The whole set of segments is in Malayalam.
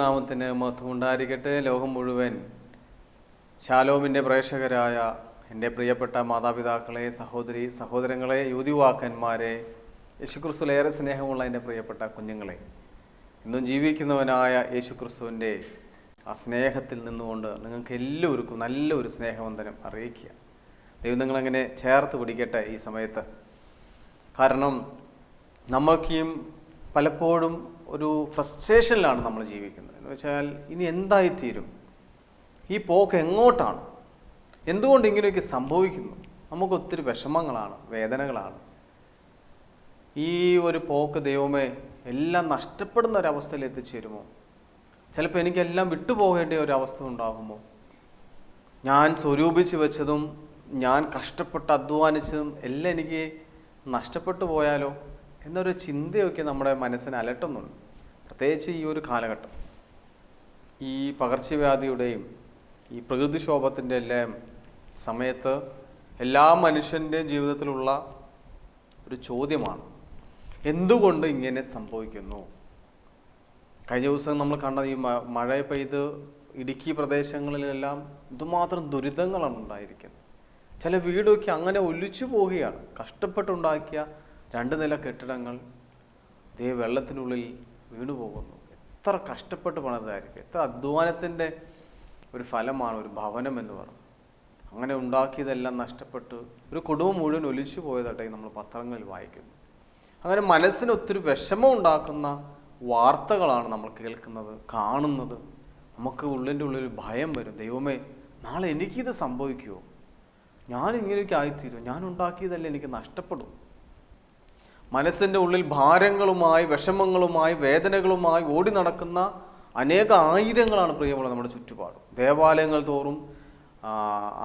ദൈവനാമത്തിന് മഹത്വം ഉണ്ടായിരിക്കട്ടെ. ലോകം മുഴുവൻ ശാലോമിൻ്റെ പ്രേക്ഷകരായ എൻ്റെ പ്രിയപ്പെട്ട മാതാപിതാക്കളെ, സഹോദരങ്ങളെ, യുവതിവാക്കന്മാരെ, യേശുക്രിസ്തുവിലേറെ സ്നേഹമുള്ള എൻ്റെ പ്രിയപ്പെട്ട കുഞ്ഞുങ്ങളെ, ഇന്നും ജീവിക്കുന്നവനായ യേശുക്രിസ്തുവിൻ്റെ ആ സ്നേഹത്തിൽ നിന്നുകൊണ്ട് നിങ്ങൾക്ക് എല്ലാവർക്കും നല്ലൊരു സ്നേഹവന്ദനം അറിയിക്കുക. ദൈവം നിങ്ങളങ്ങനെ ചേർത്ത് പിടിക്കട്ടെ ഈ സമയത്ത്. കാരണം നമുക്കും പലപ്പോഴും ഒരു ഫ്രസ്ട്രേഷനിലാണ് നമ്മൾ ജീവിക്കുന്നത്. എന്ന് വെച്ചാൽ ഇനി എന്തായിത്തീരും, ഈ പോക്ക് എങ്ങോട്ടാണ്, എന്തുകൊണ്ട് ഇങ്ങനെയൊക്കെ സംഭവിക്കുന്നു, നമുക്ക് ഒത്തിരി വിഷമങ്ങളാണ്, വേദനകളാണ്. ഈ ഒരു പോക്ക് ദൈവമേ എല്ലാം നഷ്ടപ്പെടുന്ന ഒരവസ്ഥയിൽ എത്തിച്ചേരുമോ? ചിലപ്പോൾ എനിക്കെല്ലാം വിട്ടുപോകേണ്ട ഒരവസ്ഥ ഉണ്ടാകുമോ? ഞാൻ സ്വരൂപിച്ച് വെച്ചതും ഞാൻ കഷ്ടപ്പെട്ട് അധ്വാനിച്ചതും എല്ലാം എനിക്ക് നഷ്ടപ്പെട്ടു പോയാലോ എന്നൊരു ചിന്തയൊക്കെ നമ്മുടെ മനസ്സിനെ അലട്ടുന്നുണ്ട്. പ്രത്യേകിച്ച് ഈ ഒരു കാലഘട്ടം, ഈ പകർച്ചവ്യാധിയുടെയും ഈ പ്രകൃതിക്ഷോഭത്തിൻ്റെ എല്ലാം സമയത്ത് എല്ലാ മനുഷ്യൻ്റെയും ജീവിതത്തിലുള്ള ഒരു ചോദ്യമാണ്, എന്തുകൊണ്ട് ഇങ്ങനെ സംഭവിക്കുന്നു? കഴിഞ്ഞ ദിവസം നമ്മൾ കണ്ടത് ഈ മഴ പെയ്ത് ഇടുക്കി പ്രദേശങ്ങളിലെല്ലാം എന്തുമാത്രം ദുരിതങ്ങളാണ് ഉണ്ടായിരിക്കുന്നത്. ചില വീടൊക്കെ അങ്ങനെ ഒലിച്ചു പോവുകയാണ്. കഷ്ടപ്പെട്ടുണ്ടാക്കിയ 2 നില കെട്ടിടങ്ങൾ ദേ വെള്ളത്തിനുള്ളിൽ വീണു പോകുന്നു. എത്ര കഷ്ടപ്പെട്ട് പണിതായിരിക്കും, എത്ര അധ്വാനത്തിൻ്റെ ഒരു ഫലമാണ് ഒരു ഭവനം എന്ന് പറഞ്ഞു. അങ്ങനെ ഉണ്ടാക്കിയതെല്ലാം നഷ്ടപ്പെട്ട് ഒരു കുടുംബം മുഴുവൻ ഒലിച്ചു പോയതായിട്ട് നമ്മൾ പത്രങ്ങളിൽ വായിക്കുന്നു. അങ്ങനെ മനസ്സിന് ഒത്തിരി വിഷമം ഉണ്ടാക്കുന്ന വാർത്തകളാണ് നമ്മൾ കേൾക്കുന്നത്, കാണുന്നത്. നമുക്ക് ഉള്ളിൻ്റെ ഉള്ളിൽ ഭയം വരും. ദൈവമേ, നാളെ എനിക്കിത് സംഭവിക്കുമോ? ഞാൻ ഇങ്ങനെയൊക്കെ ആയിത്തീരും, ഞാൻ ഉണ്ടാക്കിയതല്ലേ എനിക്ക് നഷ്ടപ്പെടും. മനസ്സിൻ്റെ ഉള്ളിൽ ഭാരങ്ങളുമായി, വിഷമങ്ങളുമായി, വേദനകളുമായി ഓടി നടക്കുന്ന അനേക ആയിരങ്ങളാണ് പ്രിയമുള്ള നമ്മുടെ ചുറ്റുപാടും. ദേവാലയങ്ങൾ തോറും,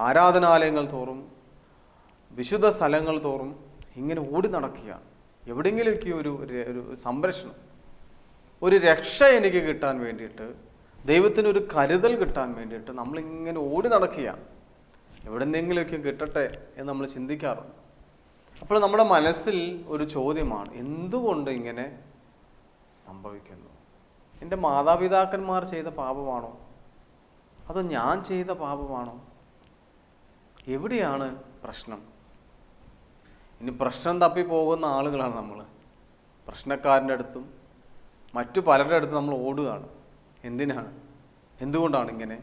ആരാധനാലയങ്ങൾ തോറും, വിശുദ്ധ സ്ഥലങ്ങൾ തോറും ഇങ്ങനെ ഓടി നടക്കുകയാണ്. എവിടെയെങ്കിലുമൊക്കെ ഒരു സംരക്ഷണം, ഒരു രക്ഷ എനിക്ക് കിട്ടാൻ വേണ്ടിയിട്ട്, ദൈവത്തിനൊരു കരുതൽ കിട്ടാൻ വേണ്ടിയിട്ട് നമ്മളിങ്ങനെ ഓടി നടക്കുകയാണ്. എവിടെന്നെങ്കിലുമൊക്കെ കിട്ടട്ടെ എന്ന് നമ്മൾ ചിന്തിക്കാറുണ്ട്. അപ്പോൾ നമ്മുടെ മനസ്സിൽ ഒരു ചോദ്യമാണ്, എന്തുകൊണ്ട് ഇങ്ങനെ സംഭവിക്കുന്നു? എൻ്റെ മാതാപിതാക്കന്മാർ ചെയ്ത പാപമാണോ, അതോ ഞാൻ ചെയ്ത പാപമാണോ? എവിടെയാണ് പ്രശ്നം? ഇനി പ്രശ്നം തപ്പി പോകുന്ന ആളുകളാണ് നമ്മൾ. പ്രശ്നക്കാരൻ്റെ അടുത്തും മറ്റു പലരുടെ അടുത്തും നമ്മൾ ഓടുകയാണ്. എന്തിനാണ്, എന്തുകൊണ്ടാണ് ഇങ്ങനെ?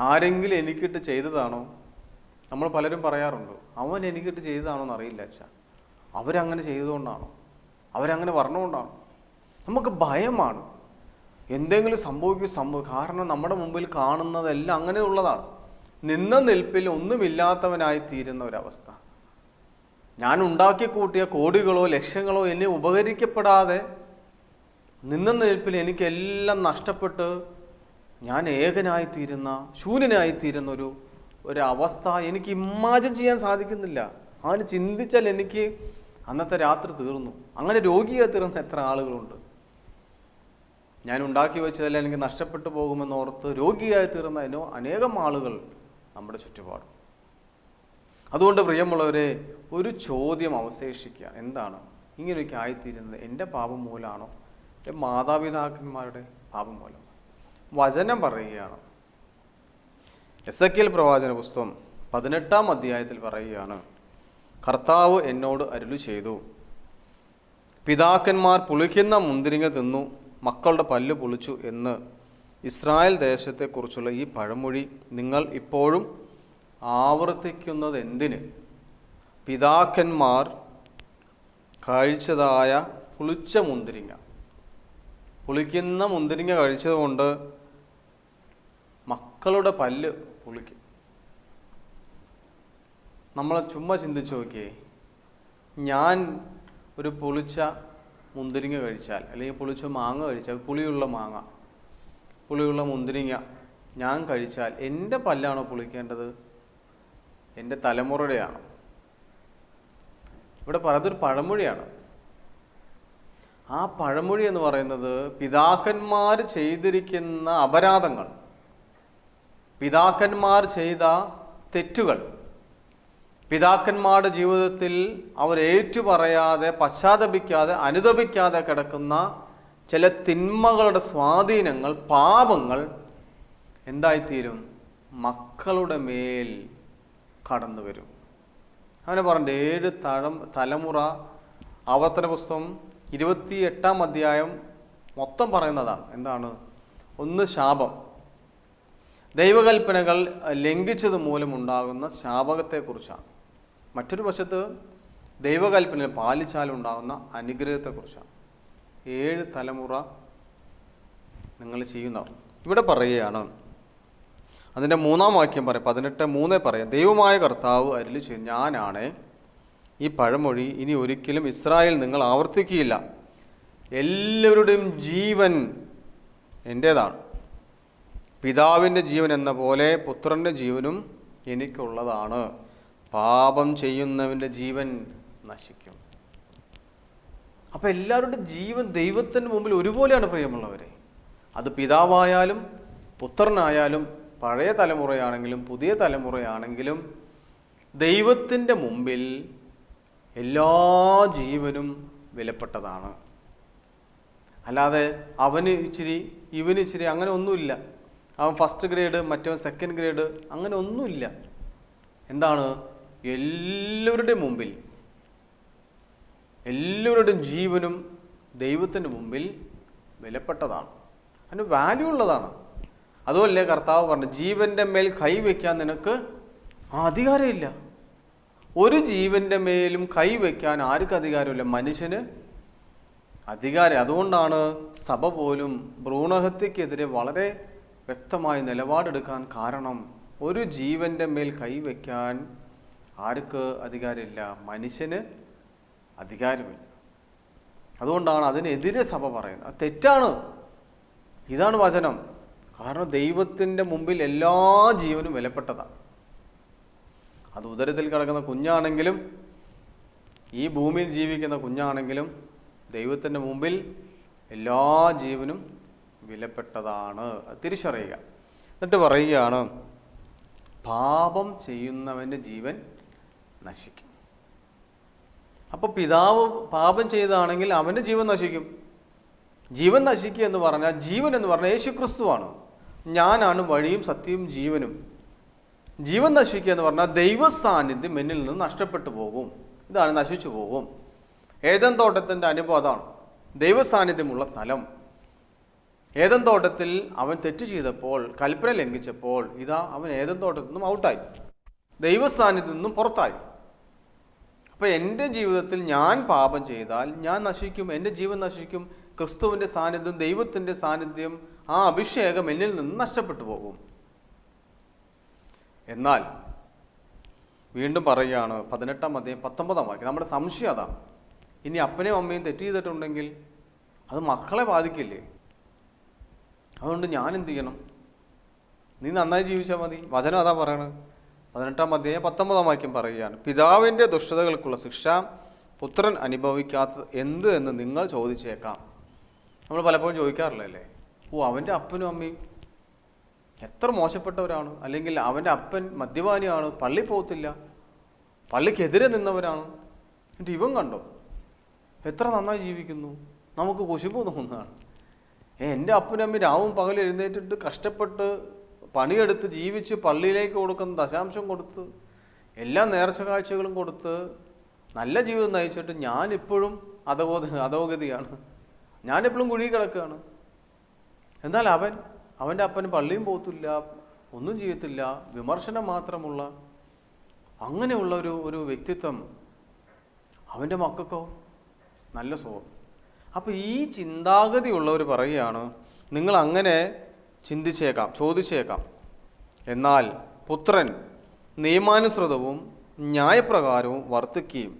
ആരെങ്കിലും എനിക്കിട്ട് ചെയ്തതാണോ? നമ്മൾ പലരും പറയാറുണ്ട്, അവൻ എനിക്കിട്ട് ചെയ്തതാണോ എന്നറിയില്ല അച്ഛാ, അവരങ്ങനെ ചെയ്തതുകൊണ്ടാണോ, അവരങ്ങനെ പറഞ്ഞുകൊണ്ടാണോ? നമുക്ക് ഭയമാണ്, എന്തെങ്കിലും സംഭവിക്കും. കാരണം നമ്മുടെ മുമ്പിൽ കാണുന്നതെല്ലാം അങ്ങനെയുള്ളതാണ്. നിന്ന നിൽപ്പിൽ ഒന്നുമില്ലാത്തവനായി തീരുന്ന ഒരവസ്ഥ. ഞാൻ ഉണ്ടാക്കി കൂട്ടിയ കോടികളോ ലക്ഷങ്ങളോ എന്നെ ഉപകരിക്കപ്പെടാതെ നിന്ന നിൽപ്പിൽ എനിക്കെല്ലാം നഷ്ടപ്പെട്ട് ഞാൻ ഏകനായിത്തീരുന്ന, ശൂന്യനായിത്തീരുന്ന ഒരു അവസ്ഥ എനിക്ക് ഇമാജിൻ ചെയ്യാൻ സാധിക്കുന്നില്ല. അങ്ങനെ ചിന്തിച്ചാൽ എനിക്ക് അന്നത്തെ രാത്രി തീർന്നു. അങ്ങനെ രോഗിയായി തീർന്ന എത്ര ആളുകളുണ്ട്. ഞാൻ ഉണ്ടാക്കി വെച്ചതെല്ലാം എനിക്ക് നഷ്ടപ്പെട്ടു പോകുമെന്നോർത്ത് രോഗിയായി തീർന്ന അനേകം ആളുകൾ നമ്മുടെ ചുറ്റുപാടും. അതുകൊണ്ട് പ്രിയമുള്ളവരെ, ഒരു ചോദ്യം അവശേഷിക്കുക, എന്താണ് ഇങ്ങനെയൊക്കെ ആയിത്തീരുന്നത്? എൻ്റെ പാപം മൂലമാണോ, എൻ്റെ മാതാപിതാക്കന്മാരുടെ പാപം മൂലം? വചനം പറയുകയാണ്, എസെക്കിയേൽ പ്രവാചന പുസ്തകം 18-ാം അധ്യായത്തിൽ പറയുകയാണ്, കർത്താവ് എന്നോട് അരുളി ചെയ്തു, പിതാക്കന്മാർ പുളിക്കുന്ന മുന്തിരിങ്ങ തിന്നു മക്കളുടെ പല്ല് പുളിച്ചു എന്ന് ഇസ്രായേൽ ദേശത്തെക്കുറിച്ചുള്ള ഈ പഴമൊഴി നിങ്ങൾ ഇപ്പോഴും ആവർത്തിക്കുന്നത് എന്തിന്? പിതാക്കന്മാർ കഴിച്ചതായ പുളിച്ച മുന്തിരിങ്ങ, പുളിക്കുന്ന മുന്തിരിങ്ങ കഴിച്ചതുകൊണ്ട് മക്കളുടെ പല്ല് പുളിക്കും. നമ്മൾ ചുമ്മാ ചിന്തിച്ച് നോക്കിയേ, ഞാൻ ഒരു പുളിച്ച മുന്തിരിങ്ങ കഴിച്ചാൽ, അല്ലെങ്കിൽ പുളിച്ച മാങ്ങ കഴിച്ചാൽ, പുളിയുള്ള മുന്തിരിങ്ങ ഞാൻ കഴിച്ചാൽ എൻ്റെ പല്ലാണോ പുളിക്കേണ്ടത്, എൻ്റെ തലമുറയുടെയാണ്? ഇവിടെ പറയുന്നതൊരു പഴമൊഴിയാണ്. ആ പഴമൊഴി എന്ന് പറയുന്നത് പിതാക്കന്മാർ ചെയ്തിരിക്കുന്ന അപരാധങ്ങൾ, പിതാക്കന്മാർ ചെയ്ത തെറ്റുകൾ, പിതാക്കന്മാരുടെ ജീവിതത്തിൽ അവർ ഏറ്റുപറയാതെ, പശ്ചാത്തപിക്കാതെ, അനുതപിക്കാതെ കിടക്കുന്ന ചില തിന്മകളുടെ സ്വാധീനങ്ങൾ, പാപങ്ങൾ എന്തായിത്തീരും? മക്കളുടെ മേൽ കടന്നു വരും. അങ്ങനെ പറഞ്ഞിട്ട് 7 തലമുറ ആവർത്തന പുസ്തകം 28-ാം അധ്യായം മൊത്തം പറയുന്നതാണ്. എന്താണ്? ഒന്ന്, ശാപം, ദൈവകൽപ്പനകൾ ലംഘിച്ചത് മൂലമുണ്ടാകുന്ന ശാപകത്തെക്കുറിച്ചാണ്. മറ്റൊരു വശത്ത് ദൈവകൽപ്പന പാലിച്ചാലുണ്ടാകുന്ന അനുഗ്രഹത്തെക്കുറിച്ചാണ്. 7 തലമുറ നിങ്ങൾ ചെയ്യുന്നവർ. ഇവിടെ പറയുകയാണ്, അതിൻ്റെ 3-ാം വാക്യം പറയാം, 18:3 പറയാം. ദൈവമായ കർത്താവ് അരുളി ചെയ്യും, ഞാനാണ് ഈ പഴമൊഴി ഇനി ഒരിക്കലും ഇസ്രായേൽ നിങ്ങൾ ആവർത്തിക്കുകയില്ല. എല്ലാവരുടെയും ജീവൻ എൻ്റേതാണ്. പിതാവിൻ്റെ ജീവൻ എന്ന പോലെ പുത്രൻ്റെ ജീവനും എനിക്കുള്ളതാണ്. പാപം ചെയ്യുന്നവൻ്റെ ജീവൻ നശിക്കും. അപ്പം എല്ലാവരുടെയും ജീവൻ ദൈവത്തിൻ്റെ മുമ്പിൽ ഒരുപോലെയാണ് പ്രിയമുള്ളവരെ. അത് പിതാവായാലും പുത്രനായാലും പഴയ തലമുറയാണെങ്കിലും പുതിയ തലമുറയാണെങ്കിലും ദൈവത്തിൻ്റെ മുമ്പിൽ എല്ലാ ജീവനും വിലപ്പെട്ടതാണ്. അല്ലാതെ അവന് ഇച്ചിരി ഇവന് ഇച്ചിരി അങ്ങനെ ഒന്നുമില്ല. അവൻ ഫസ്റ്റ് ഗ്രേഡ് മറ്റവൻ സെക്കൻഡ് ഗ്രേഡ് അങ്ങനെ ഒന്നുമില്ല. എന്താണ്? എല്ലാവരുടെയും മുമ്പിൽ എല്ലാവരുടെയും ജീവനും ദൈവത്തിൻ്റെ മുമ്പിൽ വിലപ്പെട്ടതാണ്, അതിന് വാല്യൂ ഉള്ളതാണ്. അതുമല്ലേ കർത്താവ് പറഞ്ഞു, ജീവൻ്റെ മേൽ കൈവയ്ക്കാൻ നിനക്ക് അധികാരമില്ല. ഒരു ജീവൻ്റെ മേലും കൈവയ്ക്കാൻ ആർക്കും അധികാരമില്ല, മനുഷ്യന് അധികാരം. അതുകൊണ്ടാണ് സഭ പോലും ഭ്രൂണഹത്യക്കെതിരെ വളരെ വ്യക്തമായി നിലപാടെടുക്കാൻ കാരണം. ഒരു ജീവൻ്റെ മേൽ കൈവയ്ക്കാൻ ആർക്ക് അധികാരമില്ല? മനുഷ്യന് അധികാരമില്ല. അതുകൊണ്ടാണ് അതിനെതിരെ സഭ പറയുന്നത്. അത് തെറ്റാണ്. ഇതാണ് വചനം. കാരണം ദൈവത്തിൻ്റെ മുമ്പിൽ എല്ലാ ജീവനും വിലപ്പെട്ടതാണ്. അത് ഉദരത്തിൽ കിടക്കുന്ന കുഞ്ഞാണെങ്കിലും ഈ ഭൂമിയിൽ ജീവിക്കുന്ന കുഞ്ഞാണെങ്കിലും ദൈവത്തിൻ്റെ മുമ്പിൽ എല്ലാ ജീവനും വിലപ്പെട്ടതാണ്. തിരിച്ചറിയുക. എന്നിട്ട് പറയുകയാണ്, പാപം ചെയ്യുന്നവൻ്റെ ജീവൻ നശിക്കും. അപ്പോൾ പിതാവ് പാപം ചെയ്തതാണെങ്കിൽ അവൻ്റെ ജീവൻ നശിക്കും. ജീവൻ നശിക്കുക എന്ന് പറഞ്ഞാൽ, ജീവൻ എന്ന് പറഞ്ഞാൽ യേശുക്രിസ്തുവാണ്. ഞാനാണ് വഴിയും സത്യവും ജീവനും. ജീവൻ നശിക്കുക എന്ന് പറഞ്ഞാൽ ദൈവ സാന്നിധ്യം എന്നിൽ നിന്ന് നഷ്ടപ്പെട്ടു പോകും. ഇതാണ്, നശിച്ചു പോകും. ഏദൻ തോട്ടത്തിൻ്റെ അനുഭവം അതാണ്. ദൈവ സാന്നിധ്യമുള്ള സ്ഥലം. ഏദൻ തോട്ടത്തിൽ അവൻ തെറ്റ് ചെയ്തപ്പോൾ, കൽപ്പന ലംഘിച്ചപ്പോൾ, ഇതാ അവൻ ഏദൻ തോട്ടത്തിൽ നിന്നും ഔട്ടായി, ദൈവ സാന്നിധ്യത്തിൽ നിന്നും പുറത്തായി. അപ്പം എൻ്റെ ജീവിതത്തിൽ ഞാൻ പാപം ചെയ്താൽ ഞാൻ നശിക്കും, എൻ്റെ ജീവൻ നശിക്കും. ക്രിസ്തുവിൻ്റെ സാന്നിധ്യം, ദൈവത്തിൻ്റെ സാന്നിധ്യം, ആ അഭിഷേകം എന്നിൽ നിന്ന് നഷ്ടപ്പെട്ടു പോകും. എന്നാൽ വീണ്ടും പറയുകയാണ് 18-ാം അധ്യായം 19-ാം വാക്യം. നമ്മുടെ സംശയം അതാണ്. ഇനി അപ്പനെയും അമ്മയും തെറ്റ് ചെയ്തിട്ടുണ്ടെങ്കിൽ അത് മക്കളെ ബാധിക്കില്ലേ? അതുകൊണ്ട് ഞാൻ എന്ത് ചെയ്യണം? നീ നന്നായി ജീവിച്ചാൽ മതി. വചനം അതാ പറയണത്. 18-ാം അധ്യായം 19-ാം വാക്യം പറയുകയാണ്, പിതാവിൻ്റെ ദുഷ്ടതകൾക്കുള്ള ശിക്ഷ പുത്രൻ അനുഭവിക്കാത്തത് എന്ത് എന്ന് നിങ്ങൾ ചോദിച്ചേക്കാം. നമ്മൾ പലപ്പോഴും ചോദിക്കാറില്ലല്ലേ, അവൻ്റെ അപ്പനും അമ്മയും എത്ര മോശപ്പെട്ടവരാണ്, അല്ലെങ്കിൽ അവൻ്റെ അപ്പൻ മദ്യപാനിയാണ്, പള്ളി പോകത്തില്ല, പള്ളിക്കെതിരെ നിന്നവരാണ്, എന്നിട്ട് ഇവൻ കണ്ടോ എത്ര നന്നായി ജീവിക്കുന്നു. നമുക്ക് കുശുമ്പ് തോന്നുന്നതാണ്. എൻ്റെ അപ്പനും അമ്മയും രാവും പകലും എഴുന്നേറ്റിട്ട് കഷ്ടപ്പെട്ട് പണിയെടുത്ത് ജീവിച്ച് പള്ളിയിലേക്ക് കൊടുക്കുന്ന ദശാംശം കൊടുത്ത് എല്ലാ നേർച്ച കാഴ്ചകളും കൊടുത്ത് നല്ല ജീവിതം നയിച്ചിട്ട് ഞാനിപ്പോഴും അധോഗതിയാണ്, ഞാനെപ്പോഴും കുഴി കിടക്കുകയാണ്. എന്നാൽ അവൻ്റെ അപ്പന് പള്ളിയും പോകത്തില്ല, ഒന്നും ചെയ്യത്തില്ല, വിമർശനം മാത്രമുള്ള അങ്ങനെയുള്ള ഒരു വ്യക്തിത്വം. അവൻ്റെ മക്കൾക്കോ നല്ല സുഖം. അപ്പോൾ ഈ ചിന്താഗതി ഉള്ളവർ പറയുകയാണ്, നിങ്ങൾ അങ്ങനെ ചിന്തിച്ചേക്കാം, ചോദിച്ചേക്കാം. എന്നാൽ പുത്രൻ നിയമാനുസൃതവും ന്യായപ്രകാരവും വർത്തിക്കുകയും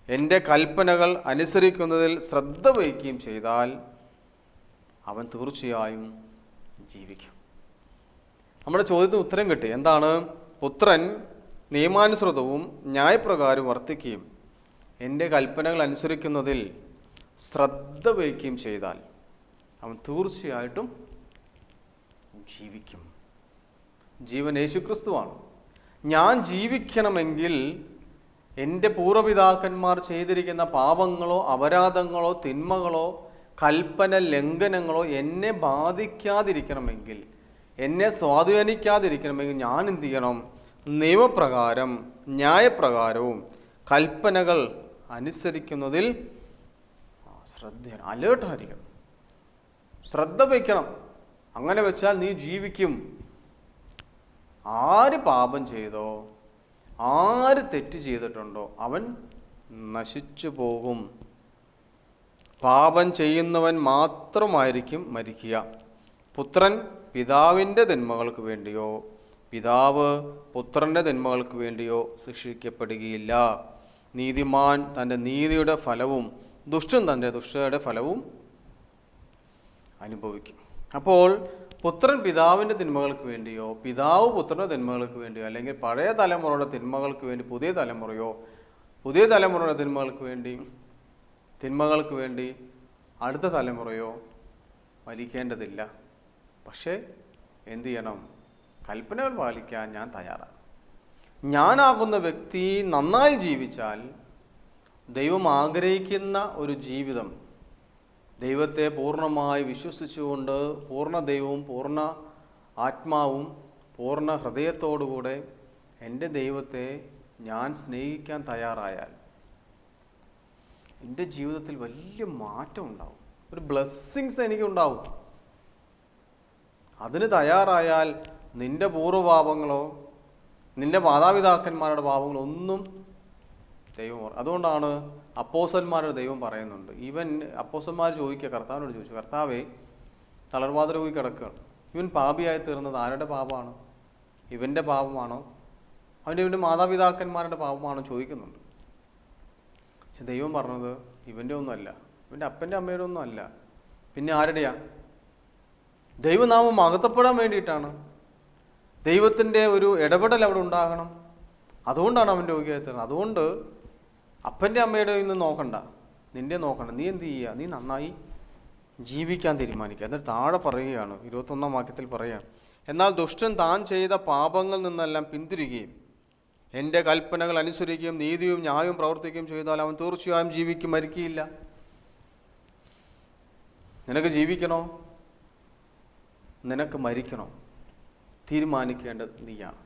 എൻ്റെ കൽപ്പനകൾ അനുസരിക്കുന്നതിൽ ശ്രദ്ധ വയ്ക്കുകയും ചെയ്താൽ അവൻ തീർച്ചയായും ജീവിക്കും. നമ്മുടെ ചോദ്യത്തിന് ഉത്തരം കിട്ടി. എന്താണ്? പുത്രൻ നിയമാനുസൃതവും ന്യായപ്രകാരവും വർത്തിക്കുകയും എൻ്റെ കൽപ്പനകൾ അനുസരിക്കുന്നതിൽ ശ്രദ്ധ വയ്ക്കുകയും ചെയ്താൽ അവൻ തീർച്ചയായിട്ടും ജീവിക്കും. ജീവൻ യേശുക്രിസ്തുവാണ്. ഞാൻ ജീവിക്കണമെങ്കിൽ എൻ്റെ പൂർവ്വപിതാക്കന്മാർ ചെയ്തിരിക്കുന്ന പാപങ്ങളോ അപരാധങ്ങളോ തിന്മകളോ കൽപ്പന ലംഘനങ്ങളോ എന്നെ ബാധിക്കാതിരിക്കണമെങ്കിൽ, എന്നെ സ്വാധീനിക്കാതിരിക്കണമെങ്കിൽ ഞാൻ എന്ത് ചെയ്യണം? നിയമപ്രകാരം ന്യായപ്രകാരവും കൽപ്പനകൾ അനുസരിക്കുന്നതിൽ അലേർട്ടായിരിക്കണം, ശ്രദ്ധ വയ്ക്കണം. അങ്ങനെ വെച്ചാൽ നീ ജീവിക്കും. ആര് പാപം ചെയ്തോ, ആര് തെറ്റ് ചെയ്തിട്ടുണ്ടോ അവൻ നശിച്ചു പോകും. പാപം ചെയ്യുന്നവൻ മാത്രമായിരിക്കും മരിക്കുക. പുത്രൻ പിതാവിൻ്റെ തിന്മകൾക്ക് വേണ്ടിയോ പിതാവ് പുത്രൻ്റെ തിന്മകൾക്ക് വേണ്ടിയോ ശിക്ഷിക്കപ്പെടുകയില്ല. നീതിമാൻ തൻ്റെ നീതിയുടെ ഫലവും ദുഷ്ടൻ തൻ്റെ ദുഷ്ടയുടെ ഫലവും അനുഭവിക്കും. അപ്പോൾ പുത്രൻ പിതാവിൻ്റെ തിന്മകൾക്ക് വേണ്ടിയോ പിതാവ് പുത്രൻ്റെ തിന്മകൾക്ക് വേണ്ടിയോ, അല്ലെങ്കിൽ പഴയ തലമുറയുടെ തിന്മകൾക്ക് വേണ്ടി പുതിയ തലമുറയുടെ തിന്മകൾക്ക് വേണ്ടി അടുത്ത തലമുറയോ മരിക്കേണ്ടതില്ല. പക്ഷേ എന്തു ചെയ്യണം? കൽപ്പനകൾ പാലിക്കാൻ ഞാൻ തയ്യാറാണ്. ഞാനാകുന്ന വ്യക്തി നന്നായി ജീവിച്ചാൽ ദൈവം ആഗ്രഹിക്കുന്ന ഒരു ജീവിതം, ദൈവത്തെ പൂർണ്ണമായി വിശ്വസിച്ചുകൊണ്ട് പൂർണ്ണ ദൈവവും പൂർണ്ണ ആത്മാവും പൂർണ്ണ ഹൃദയത്തോടുകൂടെ എൻ്റെ ദൈവത്തെ ഞാൻ സ്നേഹിക്കാൻ തയ്യാറായാൽ എൻ്റെ ജീവിതത്തിൽ വലിയ മാറ്റം ഉണ്ടാവും, ഒരു ബ്ലെസ്സിങ്സ് എനിക്കുണ്ടാവും. അതിന് തയ്യാറായാൽ നിൻ്റെ പൂർവ്വപാപങ്ങളോ നിൻ്റെ മാതാപിതാക്കന്മാരുടെ പാപങ്ങളോ ഒന്നും ദൈവം. അതുകൊണ്ടാണ് അപ്പോസ്തലന്മാരുടെ ദൈവം പറയുന്നുണ്ട്. അപ്പോസ്തലന്മാർ കർത്താവിനോട് ചോദിച്ചു, കർത്താവേ, തളർവാദ രോഗി കിടക്കുകയാണ്, ഇവൻ പാപിയായി തീർന്നത് ആരുടെ പാപമാണ്? ഇവൻ്റെ പാപമാണോ ഇവൻ്റെ മാതാപിതാക്കന്മാരുടെ പാപമാണോ ചോദിക്കുന്നുണ്ട്. പക്ഷെ ദൈവം പറഞ്ഞത് ഇവൻ്റെ ഒന്നുമല്ല, ഇവൻ്റെ അപ്പൻ്റെ അമ്മയുടെ ഒന്നും അല്ല, പിന്നെ ആരുടെയാ? ദൈവനാമം മഹത്വപ്പെടാൻ വേണ്ടിയിട്ടാണ്. ദൈവത്തിൻ്റെ ഒരു ഇടപെടൽ അവിടെ ഉണ്ടാകണം. അതുകൊണ്ടാണ് അവൻ രോഗിയായി തീർന്നത്. അതുകൊണ്ട് അപ്പൻ്റെ അമ്മയുടെ ഇന്ന് നോക്കണ്ട, നിൻ്റെ നോക്കണ്ട. നീ എന്ത് ചെയ്യുക? നീ നന്നായി ജീവിക്കാൻ തീരുമാനിക്കുക. എന്നിട്ട് താഴെ പറയുകയാണ്, 21-ാം വാക്യത്തിൽ പറയുകയാണ്, എന്നാൽ ദുഷ്ടൻ താൻ ചെയ്ത പാപങ്ങളിൽ നിന്നെല്ലാം പിന്തിരിയുകയും എൻ്റെ കൽപ്പനകൾ അനുസരിക്കുകയും നീതിയും ന്യായവും പ്രവർത്തിക്കുകയും ചെയ്താൽ അവൻ തീർച്ചയായും ജീവിക്കും, മരിക്കുകയില്ല. നിനക്ക് ജീവിക്കണോ നിനക്ക് മരിക്കണോ തീരുമാനിക്കേണ്ടത് നീയാണ്.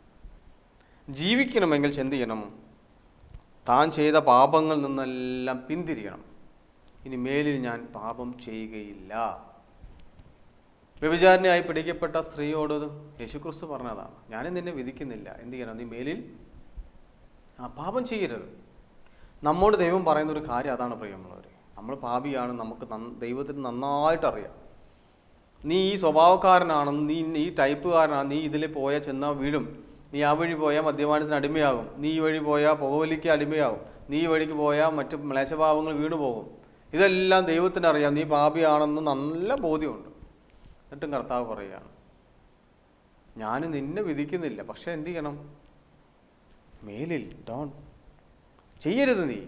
ജീവിക്കണമെങ്കിൽ എന്ത് ചെയ്യണം? താൻ ചെയ്ത പാപങ്ങളിൽ നിന്നെല്ലാം പിന്തിരിയണം. ഇനി മേലിൽ ഞാൻ പാപം ചെയ്യുകയില്ല. വ്യഭിചാരിണിയായി പിടിക്കപ്പെട്ട സ്ത്രീയോട് യേശുക്രിസ്തു പറഞ്ഞതാണ്, ഞാനും നിന്നെ വിധിക്കുന്നില്ല, എന്ത് ചെയ്യണം? നീ മേലിൽ പാപം ചെയ്യരുത്. നമ്മോട് ദൈവം പറയുന്നൊരു കാര്യം അതാണ് പ്രിയമുള്ളവർ. നമ്മൾ പാപിയാണ്, നമുക്ക് ദൈവത്തിന് നന്നായിട്ടറിയാം. നീ ഈ സ്വഭാവക്കാരനാണെന്ന്, നീ ഈ ടൈപ്പുകാരനാണ്, നീ ഇതിൽ പോയാൽ ചെന്നാൽ വീഴും, നീ ആ വഴി പോയാൽ മദ്യപാനത്തിന് അടിമയാകും, നീ ഈ വഴി പോയാൽ പുകവലിക്ക് അടിമയാകും, നീ ഈ വഴിക്ക് പോയാൽ മറ്റ് മ്ലേച്ഛഭാവങ്ങൾ വീണുപോകും. ഇതെല്ലാം ദൈവത്തിന് അറിയാം, നീ പാപിയാണെന്ന് നല്ല ബോധ്യമുണ്ട്. എന്നിട്ടും കർത്താവ് പറയുകയാണ്, ഞാൻ നിന്നെ വിധിക്കുന്നില്ല, പക്ഷെ എന്ത് ചെയ്യണം? മേലിൽ ചെയ്യരുത്, നീ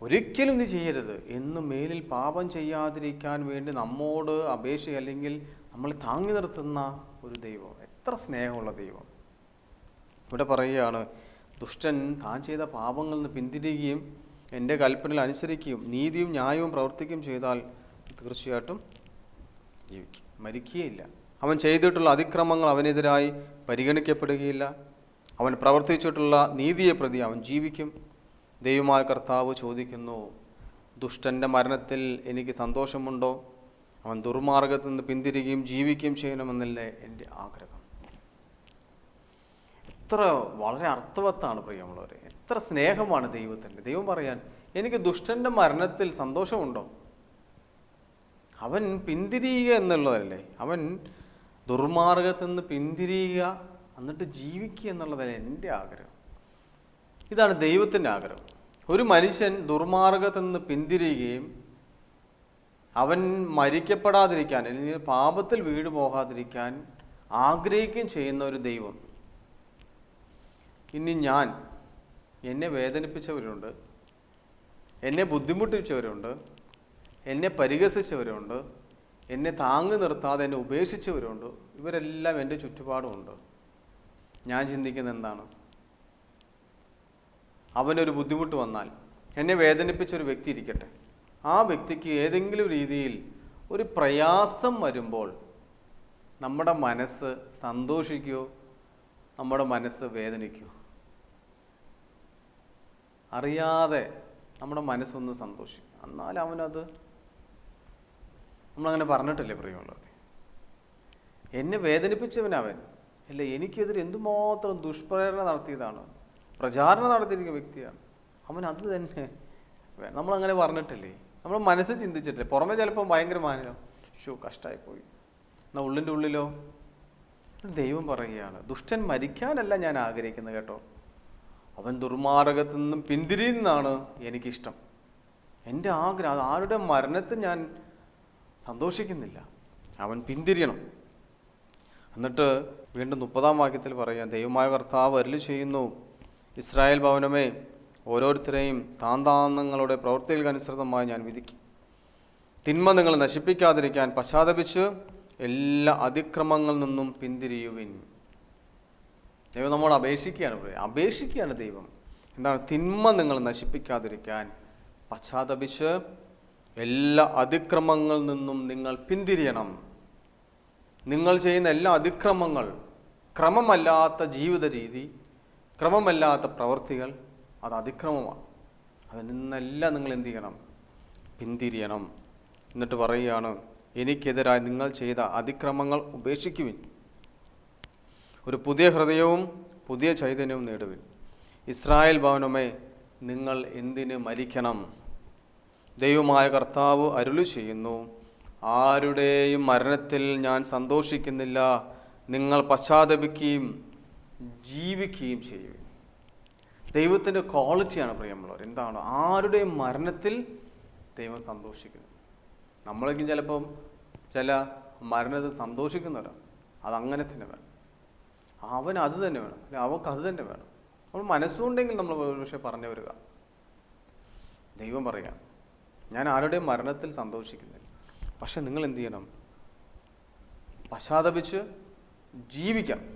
ഒരിക്കലും നീ ചെയ്യരുത് എന്ന് മേലിൽ പാപം ചെയ്യാതിരിക്കാൻ വേണ്ടി നമ്മോട് അപേക്ഷ, അല്ലെങ്കിൽ നമ്മൾ താങ്ങി നിർത്തുന്ന ഒരു ദൈവം. എത്ര സ്നേഹമുള്ള ദൈവം. ഇവിടെ പറയുകയാണ്, ദുഷ്ടൻ താൻ ചെയ്ത പാപങ്ങളിൽ നിന്ന് പിന്തിരിയുകയും എൻ്റെ കൽപ്പനകൾ അനുസരിക്കുകയും നീതിയും ന്യായവും പ്രവർത്തിക്കുകയും ചെയ്താൽ തീർച്ചയായിട്ടും ജീവിക്കും, മരിക്കുകയില്ല. അവൻ ചെയ്തിട്ടുള്ള അതിക്രമങ്ങൾ അവനെതിരായി പരിഗണിക്കപ്പെടുകയില്ല. അവൻ പ്രവർത്തിച്ചിട്ടുള്ള നീതിയെ പ്രതി അവൻ ജീവിക്കും. ദൈവമായ കർത്താവ് ചോദിക്കുന്നു, ദുഷ്ടൻ്റെ മരണത്തിൽ എനിക്ക് സന്തോഷമുണ്ടോ? അവൻ ദുർമാർഗത്തിൽ നിന്ന് പിന്തിരിയുകയും ജീവിക്കുകയും ചെയ്യണമെന്നല്ലേ എൻ്റെ ആഗ്രഹം. എത്ര വളരെ അർത്ഥവത്താണ് പ്രിയമുള്ളവരെ, എത്ര സ്നേഹമാണ് ദൈവത്തിൻ്റെ. ദൈവം പറയാൻ, എനിക്ക് ദുഷ്ടൻ്റെ മരണത്തിൽ സന്തോഷമുണ്ടോ? അവൻ പിന്തിരിയുക എന്നുള്ളതല്ലേ, അവൻ ദുർമാർഗത്തിൽ നിന്ന് പിന്തിരിയുക, എന്നിട്ട് ജീവിക്കുക എന്നുള്ളതല്ലേ എൻ്റെ ആഗ്രഹം. ഇതാണ് ദൈവത്തിൻ്റെ ആഗ്രഹം. ഒരു മനുഷ്യൻ ദുർമാർഗത്തിൽ നിന്ന് പിന്തിരിയുകയും അവൻ മരിക്കപ്പെടാതിരിക്കാൻ, അല്ലെങ്കിൽ പാപത്തിൽ വീട് പോകാതിരിക്കാൻ ആഗ്രഹിക്കുകയും ചെയ്യുന്ന ഒരു ദൈവം. ഇനി എന്നെ വേദനിപ്പിച്ചവരുണ്ട്, എന്നെ ബുദ്ധിമുട്ടിച്ചവരുണ്ട്, എന്നെ പരിഹസിച്ചവരുണ്ട്, എന്നെ താങ്ങി നിർത്താതെ എന്നെ ഉപേക്ഷിച്ചവരുണ്ട്. ഇവരെല്ലാം എൻ്റെ ചുറ്റുപാടുമുണ്ട്. ഞാൻ ചിന്തിക്കുന്നത് എന്താണ്? അവനൊരു ബുദ്ധിമുട്ട് വന്നാൽ, എന്നെ വേദനിപ്പിച്ചൊരു വ്യക്തി ഇരിക്കട്ടെ, ആ വ്യക്തിക്ക് ഏതെങ്കിലും രീതിയിൽ ഒരു പ്രയാസം വരുമ്പോൾ നമ്മുടെ മനസ്സ് സന്തോഷിക്കുമോ, നമ്മുടെ മനസ്സ് വേദനിക്കുമോ? അറിയാതെ നമ്മുടെ മനസ്സൊന്ന് സന്തോഷിക്കും. എന്നാൽ അവനത് നമ്മളങ്ങനെ പറഞ്ഞിട്ടില്ലേ പ്രിയമുള്ളത്? എന്നെ വേദനിപ്പിച്ചവനവൻ അല്ല, എനിക്കെതിരെ എന്തുമാത്രം ദുഷ്പ്രേരണ നടത്തിയതാണ്, പ്രചാരണം നടത്തിയിരിക്കുന്ന വ്യക്തിയാണ് അവൻ. അത് തന്നെ നമ്മളങ്ങനെ പറഞ്ഞിട്ടില്ലേ? നമ്മൾ മനസ്സ് ചിന്തിച്ചിട്ടില്ലേ? പുറമെ ചിലപ്പോൾ ഭയങ്കര മാനോ കഷ്ടമായിപ്പോയി, എന്നാൽ ഉള്ളിൻ്റെ ഉള്ളിലോ ദൈവം പറയുകയാണ്, ദുഷ്ടൻ മരിക്കാനല്ല ഞാൻ ആഗ്രഹിക്കുന്നത് കേട്ടോ, അവൻ ദുർമാർഗത്തിൽ നിന്നും പിന്തിരിയുന്നതാണ് എനിക്കിഷ്ടം. എൻ്റെ ആഗ്രഹം അത് ആരുടെ മരണത്തിൽ ഞാൻ സന്തോഷിക്കുന്നില്ല, അവൻ പിന്തിരിയണം. എന്നിട്ട് വീണ്ടും 30-ാം വാക്യത്തിൽ പറയാം, ദൈവമായ കർത്താവ് അരുളി ചെയ്യുന്നു, ഇസ്രായേൽ ഭവനമേ, ഓരോരുത്തരെയും താന്താങ്ങളുടെ പ്രവൃത്തികൾക്കനുസൃതമായി ഞാൻ വിധിക്കും. തിന്മ നിങ്ങൾ നശിപ്പിക്കാതിരിക്കാൻ പശ്ചാത്തപിച്ച് എല്ലാ അതിക്രമങ്ങളിൽ നിന്നും പിന്തിരിയുവിൻ. ദൈവം നമ്മോട് അപേക്ഷിക്കുകയാണ് ദൈവം. എന്താണ്? തിന്മ നിങ്ങൾ നശിപ്പിക്കാതിരിക്കാൻ പശ്ചാത്തപിച്ച് എല്ലാ അതിക്രമങ്ങളിൽ നിന്നും നിങ്ങൾ പിന്തിരിയണം. നിങ്ങൾ ചെയ്യുന്ന എല്ലാ അതിക്രമങ്ങൾ, ക്രമമല്ലാത്ത ജീവിത രീതി, ക്രമമല്ലാത്ത പ്രവൃത്തികൾ, അത് അതിക്രമമാണ്. അതിൽ നിന്നെല്ലാം നിങ്ങൾ എന്ത് ചെയ്യണം? പിന്തിരിയണം. എന്നിട്ട് പറയുകയാണ്, എനിക്കെതിരായി നിങ്ങൾ ചെയ്ത അതിക്രമങ്ങൾ ഉപേക്ഷിക്കുവിൻ, ഒരു പുതിയ ഹൃദയവും പുതിയ ചൈതന്യവും നേടുവിൻ. ഇസ്രായേൽ ഭവനമേ, നിങ്ങൾ എന്തിന് മരിക്കണം? ദൈവമായ കർത്താവ് അരുളി ചെയ്യുന്നു, ആരുടെയും മരണത്തിൽ ഞാൻ സന്തോഷിക്കുന്നില്ല. നിങ്ങൾ പശ്ചാത്തപിക്കുകയും ജീവിക്കുകയും ചെയ്യുവിൻ. ദൈവത്തിൻ്റെ ക്വാളിറ്റിയാണ് പ്രിയമുള്ളവർ. എന്താണ്? ആരുടെയും മരണത്തിൽ ദൈവം സന്തോഷിക്കുന്നു. നമ്മളൊക്കെ ചിലപ്പം ചില മരണത്തിൽ സന്തോഷിക്കുന്നവരാണ്. അതങ്ങനെ തന്നെ വേണം. അവൻ അത് തന്നെ വേണം, അവൾക്ക് അത് തന്നെ വേണം. നമ്മൾ മനസ്സുകൊണ്ടെങ്കിൽ നമ്മൾ പക്ഷേ പറഞ്ഞു വരിക. ദൈവം പറയാം, ഞാൻ ആരുടെയും മരണത്തിൽ സന്തോഷിക്കുന്നില്ല, പക്ഷെ നിങ്ങൾ എന്ത് ചെയ്യണം? പശ്ചാത്തപിച്ച് ജീവിക്കണം.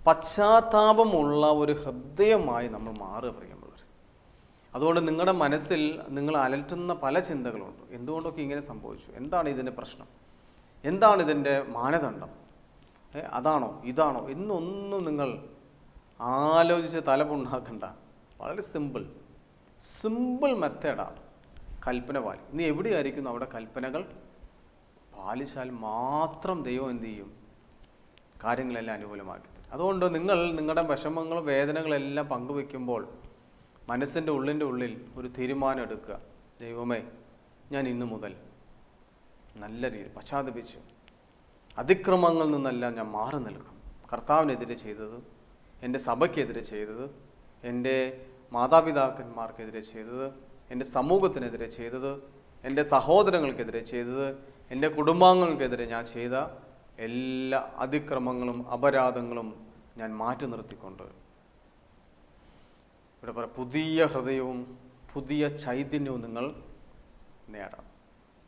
പശ്ചാത്താപമുള്ള ഒരു ഹൃദയമായി നമ്മൾ മാറുക പ്രിയമുള്ളവർ. അതുകൊണ്ട് നിങ്ങളുടെ മനസ്സിൽ നിങ്ങൾ അലട്ടുന്ന പല ചിന്തകളുണ്ട്. എന്തുകൊണ്ടൊക്കെ ഇങ്ങനെ സംഭവിച്ചു? എന്താണ് ഇതിൻ്റെ പ്രശ്നം? എന്താണ് ഇതിൻ്റെ മാനദണ്ഡം? അതാണോ ഇതാണോ എന്നൊന്നും നിങ്ങൾ ആലോചിച്ച് തലപുണ്ണാക്കണ്ട. വളരെ സിമ്പിൾ മെത്തേഡാണ് കൽപ്പന പാലിക്കും. ഇനി എവിടെയായിരിക്കുന്നു അവിടെ കൽപ്പനകൾ പാലിച്ചാൽ മാത്രം ദൈവം എന്ത് ചെയ്യും? കാര്യങ്ങളെല്ലാം അനുകൂലമാക്കി. അതുകൊണ്ട് നിങ്ങൾ നിങ്ങളുടെ വിഷമങ്ങളും വേദനകളെല്ലാം പങ്കുവെക്കുമ്പോൾ മനസ്സിൻ്റെ ഉള്ളിൽ ഒരു തീരുമാനം എടുക്കുക. ദൈവമേ, ഞാൻ ഇന്നു മുതൽ നല്ല രീതിയിൽ പശ്ചാത്തപിച്ച് അതിക്രമങ്ങളിൽ നിന്നെല്ലാം ഞാൻ മാറി നിൽക്കും. കർത്താവിനെതിരെ ചെയ്തത്, എൻ്റെ സഭയ്ക്കെതിരെ ചെയ്തത്, എൻ്റെ മാതാപിതാക്കന്മാർക്കെതിരെ ചെയ്തത്, എൻ്റെ സമൂഹത്തിനെതിരെ ചെയ്തത്, എൻ്റെ സഹോദരങ്ങൾക്കെതിരെ ചെയ്തത്, എൻ്റെ കുടുംബാംഗങ്ങൾക്കെതിരെ ഞാൻ ചെയ്ത എല്ലാ അതിക്രമങ്ങളും അപരാധങ്ങളും ഞാൻ മാറ്റി നിർത്തിക്കൊണ്ട് ഇവിടെ പറയാം, പുതിയ ഹൃദയവും പുതിയ ചൈതന്യവും നിങ്ങൾ നേടണം.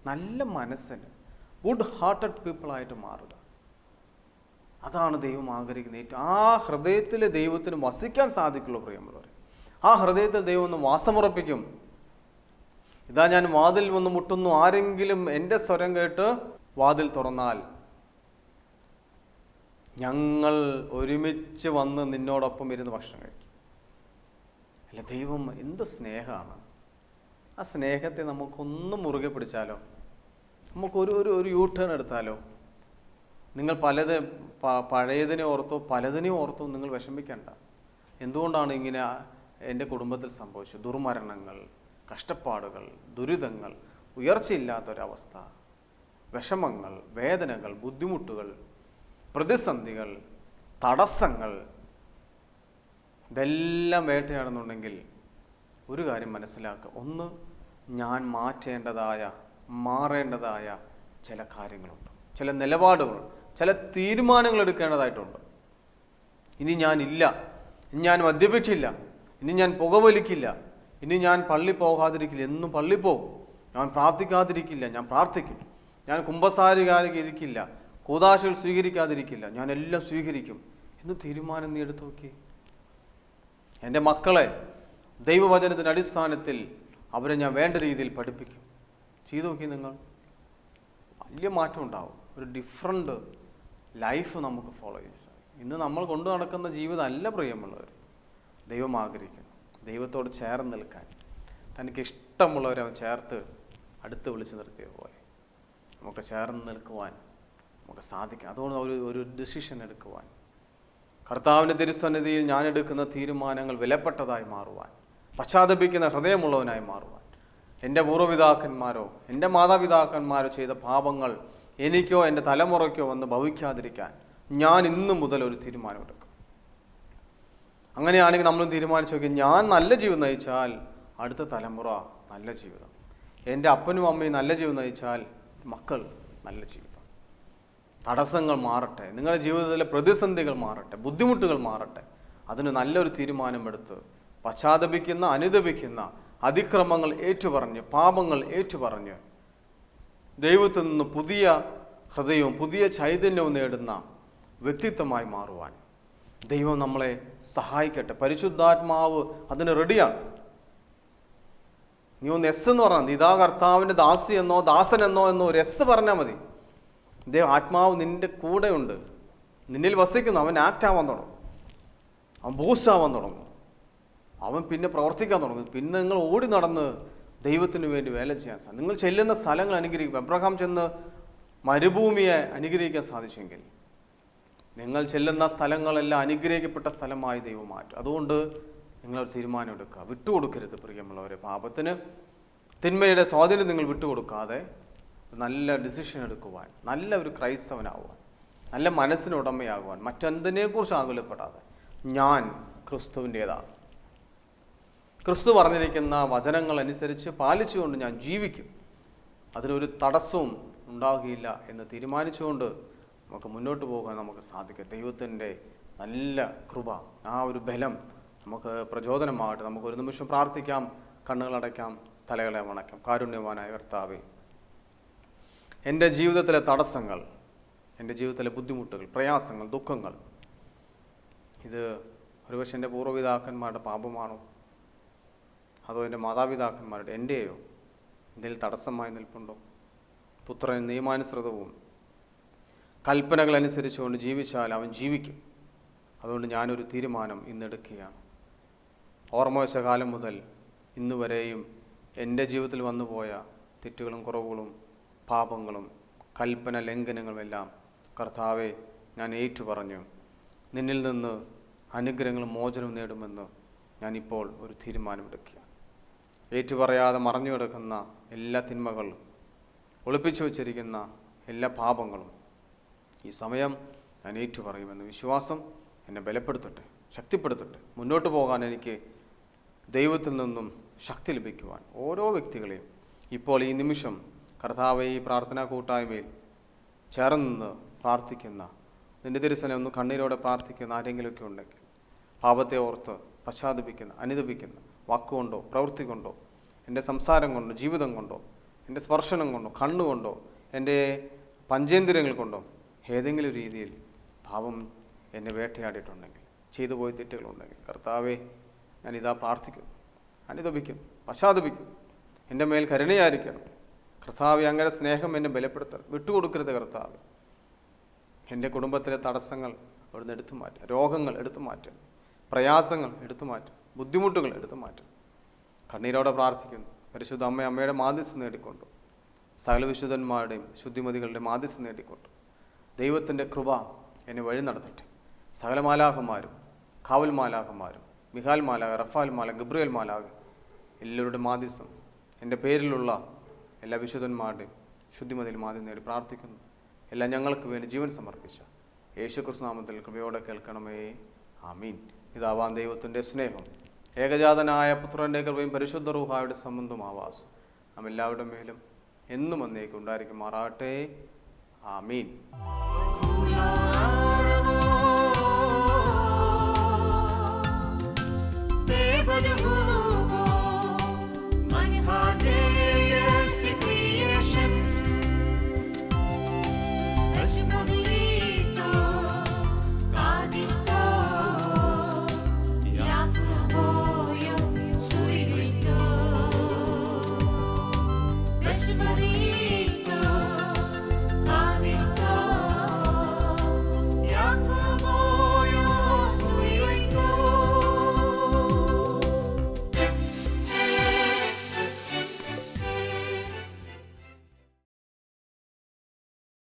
നല്ല മനസ്സിന് ഗുഡ് ഹാർട്ടഡ് പീപ്പിളായിട്ട് മാറുക. അതാണ് ദൈവം ആഗ്രഹിക്കുന്നത്. ആ ഹൃദയത്തിൽ ദൈവത്തിന് വസിക്കാൻ സാധിക്കുള്ളൂ പ്രിയമുള്ളവർ. ആ ഹൃദയത്തിൽ ദൈവം ഒന്ന് വാസമുറപ്പിക്കും. ഇതാ ഞാൻ വാതിൽ വന്ന് മുട്ടുന്നു, ആരെങ്കിലും എൻ്റെ സ്വരം കേട്ട് വാതിൽ തുറന്നാൽ ഞങ്ങൾ ഒരുമിച്ച് വന്ന് നിന്നോടൊപ്പം ഇരുന്ന് ഭക്ഷണം കഴിക്കും. അല്ല, ദൈവം എന്ത് സ്നേഹമാണ്! ആ സ്നേഹത്തെ നമുക്കൊന്ന് മുറുകെ പിടിച്ചാലോ, നമുക്കൊരു യൂ ടേൺ എടുത്താലോ. നിങ്ങൾ പഴയതിനെ ഓർത്തോ പലതിനെയും ഓർത്തോ നിങ്ങൾ വിഷമിക്കേണ്ട. എന്തുകൊണ്ടാണ് ഇങ്ങനെ എൻ്റെ കുടുംബത്തിൽ സംഭവിച്ചു? ദുർമരണങ്ങൾ, കഷ്ടപ്പാടുകൾ, ദുരിതങ്ങൾ, ഉയർച്ചയില്ലാത്തൊരവസ്ഥ, വിഷമങ്ങൾ, വേദനകൾ, ബുദ്ധിമുട്ടുകൾ, പ്രതിസന്ധികൾ, തടസ്സങ്ങൾ, ഇതെല്ലാം വേട്ടയാടുന്നുണ്ടെങ്കിൽ ഒരു കാര്യം മനസ്സിലാക്കുക. ഒന്ന്, ഞാൻ മാറേണ്ടതായ ചില കാര്യങ്ങളുണ്ട്, ചില നിലപാടുകൾ, ചില തീരുമാനങ്ങൾ എടുക്കേണ്ടതായിട്ടുണ്ട്. ഇനി ഞാൻ മദ്യപിക്കില്ല, ഇനി ഞാൻ പുകവലിക്കില്ല, ഇനി ഞാൻ പള്ളി പോകാതിരിക്കില്ല, എന്നും പള്ളി പോകും, ഞാൻ പ്രാർത്ഥിക്കാതിരിക്കില്ല, ഞാൻ പ്രാർത്ഥിക്കും, ഞാൻ കുമ്പസാരിക്കാതിരിക്കില്ല, കൂദാശകൾ സ്വീകരിക്കാതിരിക്കില്ല, ഞാൻ എല്ലാം സ്വീകരിക്കും എന്ന് തീരുമാനം നീ എടുത്തു നോക്കി. എൻ്റെ മക്കളെ ദൈവവചനത്തിൻ്റെ അടിസ്ഥാനത്തിൽ അവരെ ഞാൻ വേണ്ട രീതിയിൽ പഠിപ്പിക്കും. ചെയ്തു നോക്കി നിങ്ങൾ, വലിയ മാറ്റം ഉണ്ടാവും. ഒരു ഡിഫറെൻ്റ് ലൈഫ് നമുക്ക് ഫോളോ ചെയ്യാൻ സാധിക്കും. ഇന്ന് നമ്മൾ കൊണ്ടു നടക്കുന്ന ജീവിതം അല്ല പ്രിയമുള്ളവർ ദൈവം ആഗ്രഹിക്കുന്നു. ദൈവത്തോട് ചേർന്ന് നിൽക്കാൻ, തനിക്ക് ഇഷ്ടമുള്ളവരെ അവൻ ചേർത്ത് അടുത്ത് വിളിച്ച് നിർത്തിയതുപോലെ നമുക്ക് ചേർന്ന് നിൽക്കുവാൻ നമുക്ക് സാധിക്കും. അതുകൊണ്ട് ഒരു ഡിസിഷൻ എടുക്കുവാൻ, കർത്താവിൻ്റെ തിരുസന്നിധിയിൽ ഞാൻ എടുക്കുന്ന തീരുമാനങ്ങൾ വിലപ്പെട്ടതായി മാറുവാൻ, പശ്ചാത്തപിക്കുന്ന ഹൃദയമുള്ളവനായി മാറുവാൻ, എൻ്റെ പൂർവ്വപിതാക്കന്മാരോ എൻ്റെ മാതാപിതാക്കന്മാരോ ചെയ്ത പാപങ്ങൾ എനിക്കോ എൻ്റെ തലമുറയ്ക്കോ വന്ന് ഭവിക്കാതിരിക്കാൻ ഞാൻ ഇന്നു മുതൽ ഒരു തീരുമാനമെടുക്കും. അങ്ങനെയാണെങ്കിൽ നമ്മൾ തീരുമാനിച്ചു നോക്കി, ഞാൻ നല്ല ജീവിതം നയിച്ചാൽ അടുത്ത തലമുറ നല്ല ജീവിതം, എൻ്റെ അപ്പനും അമ്മയും നല്ല ജീവിതം നയിച്ചാൽ മക്കൾ നല്ല ജീവിതം. തടസ്സങ്ങൾ മാറട്ടെ, നിങ്ങളുടെ ജീവിതത്തിലെ പ്രതിസന്ധികൾ മാറട്ടെ, ബുദ്ധിമുട്ടുകൾ മാറട്ടെ. അതിന് നല്ലൊരു തീരുമാനമെടുത്ത് പശ്ചാത്തപിക്കുന്ന, അനുതപിക്കുന്ന, അതിക്രമങ്ങൾ ഏറ്റുപറഞ്ഞ്, പാപങ്ങൾ ഏറ്റുപറഞ്ഞ് ദൈവത്തിൽ നിന്ന് പുതിയ ഹൃദയവും പുതിയ ചൈതന്യവും നേടുന്ന വ്യക്തിത്വമായി മാറുവാൻ ദൈവം നമ്മളെ സഹായിക്കട്ടെ. പരിശുദ്ധാത്മാവ് അതിന് റെഡിയാണ്. നീ ഒന്ന് എസ് എന്ന് പറഞ്ഞാൽ, ഇതാ കർത്താവിൻ്റെ ദാസി എന്നോ ദാസൻ എന്നോ ഒരു എസ് പറഞ്ഞാൽ മതി. ആത്മാവ് നിന്റെ കൂടെയുണ്ട്, നിന്നിൽ വസിക്കുന്നു. അവൻ ആക്ട് ആവാൻ തുടങ്ങും, അവൻ ബൂസ്റ്റ് ആവാൻ തുടങ്ങും, അവൻ പിന്നെ പ്രവർത്തിക്കാൻ തുടങ്ങും. പിന്നെ നിങ്ങൾ ഓടി നടന്ന് ദൈവത്തിന് വേണ്ടി വേല ചെയ്യാൻ സാധിക്കും. നിങ്ങൾ ചെല്ലുന്ന സ്ഥലങ്ങൾ അനുഗ്രഹിക്കും. അബ്രഹാം ചെന്ന് മരുഭൂമിയെ അനുഗ്രഹിക്കാൻ സാധിച്ചെങ്കിൽ നിങ്ങൾ ചെല്ലുന്ന സ്ഥലങ്ങളെല്ലാം അനുഗ്രഹിക്കപ്പെട്ട സ്ഥലമായി ദൈവം മാറ്റും. അതുകൊണ്ട് നിങ്ങളൊരു തീരുമാനം എടുക്കുക, വിട്ടുകൊടുക്കരുത് പ്രിയമുള്ളവരെ. പാപത്തിന്, തിന്മയുടെ സ്വാധീനം നിങ്ങൾ വിട്ടുകൊടുക്കാതെ നല്ല ഡിസിഷൻ എടുക്കുവാൻ, നല്ല ഒരു ക്രൈസ്തവനാകുവാൻ, നല്ല മനസ്സിന് ഉടമയാകുവാൻ, മറ്റെന്തിനെക്കുറിച്ച് ആകുലപ്പെടാതെ ഞാൻ ക്രിസ്തുവിൻ്റേതാണ്, ക്രിസ്തു പറഞ്ഞിരിക്കുന്ന വചനങ്ങൾ അനുസരിച്ച് പാലിച്ചുകൊണ്ട് ഞാൻ ജീവിക്കും, അതിനൊരു തടസ്സവും ഉണ്ടാകുകയില്ല എന്ന് തീരുമാനിച്ചുകൊണ്ട് നമുക്ക് മുന്നോട്ട് പോകാൻ നമുക്ക് സാധിക്കും. ദൈവത്തിൻ്റെ നല്ല കൃപ, ആ ഒരു ബലം നമുക്ക് പ്രചോദനമാകട്ടെ. നമുക്ക് ഒരു നിമിഷം പ്രാർത്ഥിക്കാം, കണ്ണുകളടയ്ക്കാം, തലകളെ വണക്കാം. കാരുണ്യവാനായ കർത്താവേ, എൻ്റെ ജീവിതത്തിലെ തടസ്സങ്ങൾ, എൻ്റെ ജീവിതത്തിലെ ബുദ്ധിമുട്ടുകൾ, പ്രയാസങ്ങൾ, ദുഃഖങ്ങൾ, ഇത് ഒരുപക്ഷെ എൻ്റെ പൂർവ്വപിതാക്കന്മാരുടെ പാപമാണോ, അതോ എൻ്റെ മാതാപിതാക്കന്മാരുടെ, എൻ്റെയോ എന്തെങ്കിലും തടസ്സമായി നിൽപ്പുണ്ടോ? പുത്രൻ നിയമാനുസൃതവും കൽപ്പനകൾ അനുസരിച്ചുകൊണ്ട് ജീവിച്ചാൽ അവൻ ജീവിക്കും. അതുകൊണ്ട് ഞാനൊരു തീരുമാനം ഇന്നെടുക്കുകയാണ്. ഓർമ്മ വെച്ച കാലം മുതൽ ഇന്ന് വരെയും എൻ്റെ ജീവിതത്തിൽ വന്നുപോയ തെറ്റുകളും കുറവുകളും പാപങ്ങളും കൽപ്പന ലംഘനങ്ങളുമെല്ലാം കർത്താവെ ഞാൻ ഏറ്റുപറഞ്ഞു. നിന്നിൽ നിന്ന് അനുഗ്രഹങ്ങളും മോചനവും നേടുമെന്ന് ഞാനിപ്പോൾ ഒരു തീരുമാനമെടുക്കുക. ഏറ്റുപറയാതെ മറഞ്ഞു കിടക്കുന്ന എല്ലാ തിന്മകളും, ഒളിപ്പിച്ചു വച്ചിരിക്കുന്ന എല്ലാ പാപങ്ങളും ഈ സമയം ഞാൻ ഏറ്റുപറയുമെന്ന് വിശ്വാസം എന്നെ ബലപ്പെടുത്തട്ടെ, ശക്തിപ്പെടുത്തട്ടെ. മുന്നോട്ട് പോകാൻ എനിക്ക് ദൈവത്തിൽ നിന്നും ശക്തി ലഭിക്കുവാൻ ഓരോ വ്യക്തികളെയും ഇപ്പോൾ ഈ നിമിഷം കർത്താവെ ഈ പ്രാർത്ഥനാ കൂട്ടായ്മയിൽ ചേർന്ന് പ്രാർത്ഥിക്കുന്ന, നിന്റെ തിരുസനെ ഒന്ന് കണ്ണീരോടെ പ്രാർത്ഥിക്കുന്ന ആരെങ്കിലുമൊക്കെ ഉണ്ടെങ്കിൽ, പാപത്തെ ഓർത്ത് പശ്ചാത്തപിക്കുന്ന, അനുതപിക്കുന്ന, വാക്കുകൊണ്ടോ പ്രവൃത്തി കൊണ്ടോ, എൻ്റെ സംസാരം കൊണ്ടോ, ജീവിതം കൊണ്ടോ, എൻ്റെ സ്പർശനം കൊണ്ടോ, കണ്ണുകൊണ്ടോ, എൻ്റെ പഞ്ചേന്ദ്രിയങ്ങൾ കൊണ്ടോ ഏതെങ്കിലും രീതിയിൽ പാപം എന്നെ വേട്ടയാടിയിട്ടുണ്ടെങ്കിൽ, ചെയ്തു പോയ തെറ്റുകളുണ്ടെങ്കിൽ, കർത്താവെ ഞാനിതാ പ്രാർത്ഥിക്കുന്നു, അനുതപിക്കുന്നു, പശ്ചാത്തപിക്കുന്നു. എൻ്റെ മേൽ കരുണയായിരിക്കണം കർത്താവെ. അങ്ങനെ സ്നേഹം എന്നെ ബലപ്പെടുത്തണം, വിട്ടുകൊടുക്കരുത് കർത്താവെ. എൻ്റെ കുടുംബത്തിലെ തടസ്സങ്ങൾ അവിടുന്ന് എടുത്തു മാറ്റുക, രോഗങ്ങൾ എടുത്തു മാറ്റുക, പ്രയാസങ്ങൾ എടുത്തു മാറ്റുക, ബുദ്ധിമുട്ടുകൾ എടുത്തു മാറ്റുക. കണ്ണീരോടെ പ്രാർത്ഥിക്കുന്നു. പരിശുദ്ധ അമ്മയുടെ മാധ്യസ്ഥം നേടിക്കൊണ്ടു, സകല വിശുദ്ധന്മാരുടെയും ശുദ്ധിമതികളുടെ മാധ്യസ്ഥം നേടിക്കൊണ്ടു ദൈവത്തിൻ്റെ കൃപ എന്നെ വഴി നടത്തട്ടെ. സകല മാലാഖമാരും, കാവൽ മാലാഖമാരും, മിഹാൽ മാലാഖ, റഫാൽ മാലാഖ, ഗബ്രിയേൽ മാലാഖ, എല്ലാവരുടെ മാധ്യസ്ഥം എൻ്റെ പേരിലുള്ള എല്ലാ വിശുദ്ധന്മാരുടെയും ശുദ്ധിമതിയിൽ മാധ്യം നേടി പ്രാർത്ഥിക്കുന്നു. എല്ലാം ഞങ്ങൾക്ക് വേണ്ടി ജീവൻ സമർപ്പിച്ച യേശു ക്രിസ്തു നാമത്തിൽ കൃപയോടെ കേൾക്കണമേ. ആമീൻ. പിതാവാം ദൈവത്തിൻ്റെ സ്നേഹം, ഏകജാതനായ പുത്രൻ്റെ കൃപയും പരിശുദ്ധ റൂഹായുടെ സംബന്ധം ആവാസം നാം എല്ലാവരുടെ മേലും എന്നും എന്നേക്കും ഉണ്ടായിരിക്കുമാറാകട്ടെ. ആമീൻ.